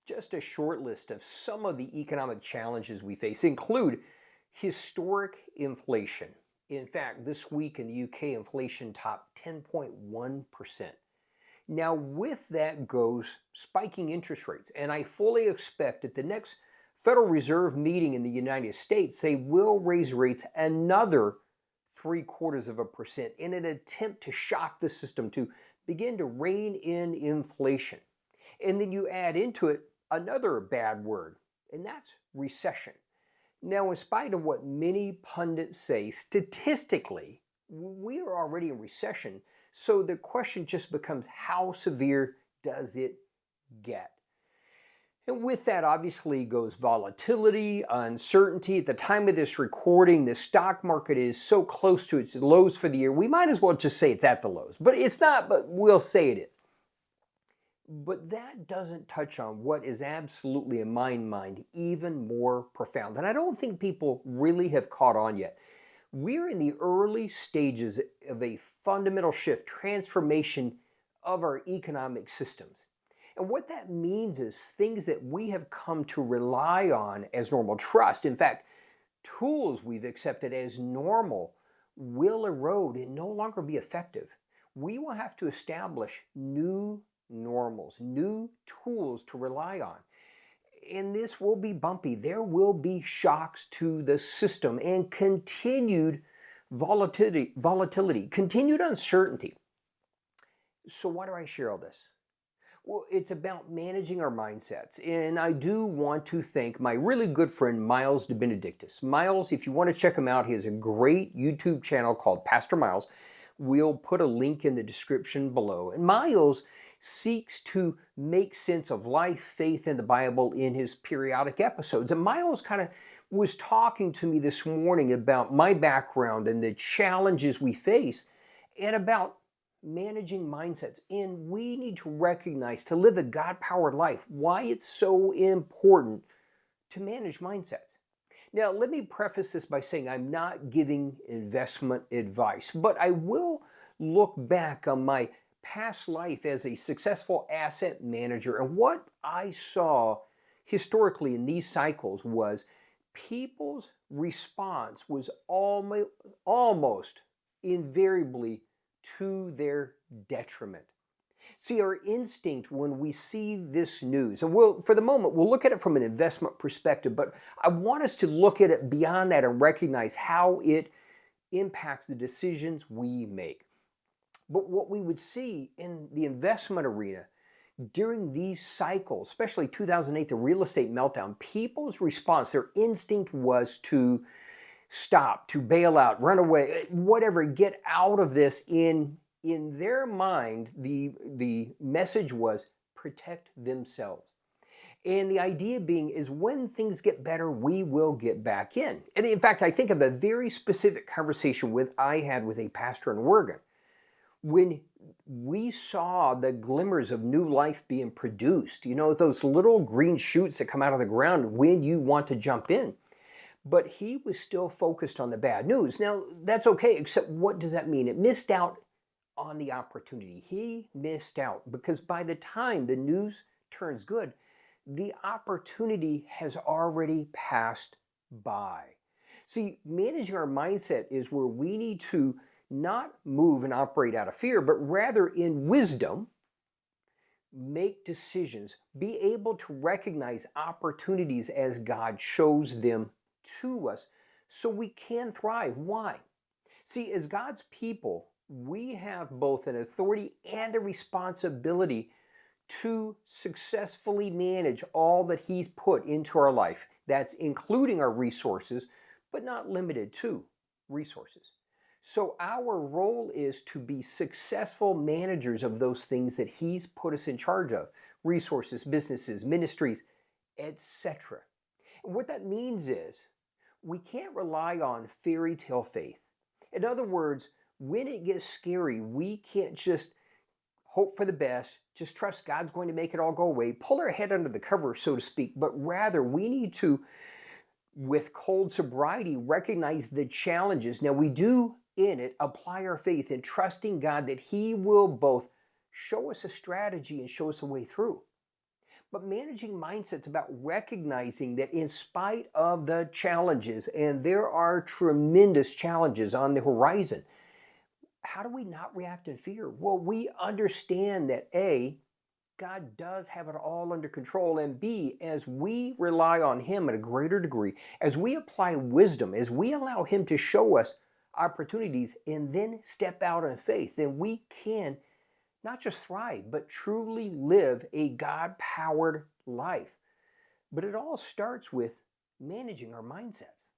Just a short list of some of the economic challenges we face include historic inflation. In fact, this week in the UK, inflation topped 10.1%. Now, with that goes spiking interest rates, and I fully expect at the next Federal Reserve meeting in the United States, they will raise rates another 0.75% in an attempt to shock the system to begin to rein in inflation. And then you add into it another bad word, and that's recession. Now, in spite of what many pundits say, statistically, we are already in recession. So the question just becomes, how severe does it get? And with that, obviously, goes volatility, uncertainty. At the time of this recording, the stock market is so close to its lows for the year, we might as well just say it's at the lows. But it's not, but we'll say it is. But that doesn't touch on what is absolutely, in my mind, even more profound. And I don't think people really have caught on yet. We're in the early stages of a fundamental shift, transformation of our economic systems. And what that means is things that we have come to rely on as normal, trust, in fact, tools we've accepted as normal, will erode and no longer be effective. We will have to establish new normals, new tools to rely on. And this will be bumpy. There will be shocks to the system and continued volatility, continued uncertainty. So why do I share all this? Well, it's about managing our mindsets. And I do want to thank my really good friend, Miles de Benedictis. Miles, if you want to check him out, he has a great YouTube channel called Pastor Miles. We'll put a link in the description below. And Miles seeks to make sense of life, faith, and the Bible in his periodic episodes. And Miles kind of was talking to me this morning about my background and the challenges we face and about managing mindsets. And we need to recognize, to live a God-powered life, why it's so important to manage mindsets. Now, let me preface this by saying I'm not giving investment advice, but I will look back on my past life as a successful asset manager. And what I saw historically in these cycles was people's response was almost invariably to their detriment. See, our instinct when we see this news, and for the moment, we'll look at it from an investment perspective, but I want us to look at it beyond that and recognize how it impacts the decisions we make. But what we would see in the investment arena during these cycles, especially 2008, the real estate meltdown, people's response, their instinct was to stop, to bail out, run away, whatever, get out of this. In their mind, the message was protect themselves. And the idea being is when things get better, we will get back in. And in fact, I think of a very specific conversation I had with a pastor in Oregon. When we saw the glimmers of new life being produced, those little green shoots that come out of the ground when you want to jump in. But he was still focused on the bad news. Now, that's okay, except what does that mean? It missed out on the opportunity. He missed out because by the time the news turns good, the opportunity has already passed by. See, managing our mindset is where we need to not move and operate out of fear, but rather in wisdom, make decisions, be able to recognize opportunities as God shows them to us so we can thrive. Why? See, as God's people, we have both an authority and a responsibility to successfully manage all that He's put into our life. That's including our resources, but not limited to resources. So our role is to be successful managers of those things that He's put us in charge of, resources, businesses, ministries, etc. What that means is we can't rely on fairy tale faith. In other words, when it gets scary, we can't just hope for the best, just trust God's going to make it all go away, pull our head under the cover, so to speak, but rather we need to, with cold sobriety, recognize the challenges. Now, we do in it apply our faith in trusting God that He will both show us a strategy and show us a way through. But managing mindset's about recognizing that in spite of the challenges, and there are tremendous challenges on the horizon, how do we not react in fear? Well, we understand that A, God does have it all under control, and B, as we rely on Him at a greater degree, as we apply wisdom, as we allow Him to show us opportunities and then step out in faith, then we can not just thrive, but truly live a God-powered life. But it all starts with managing our mindsets.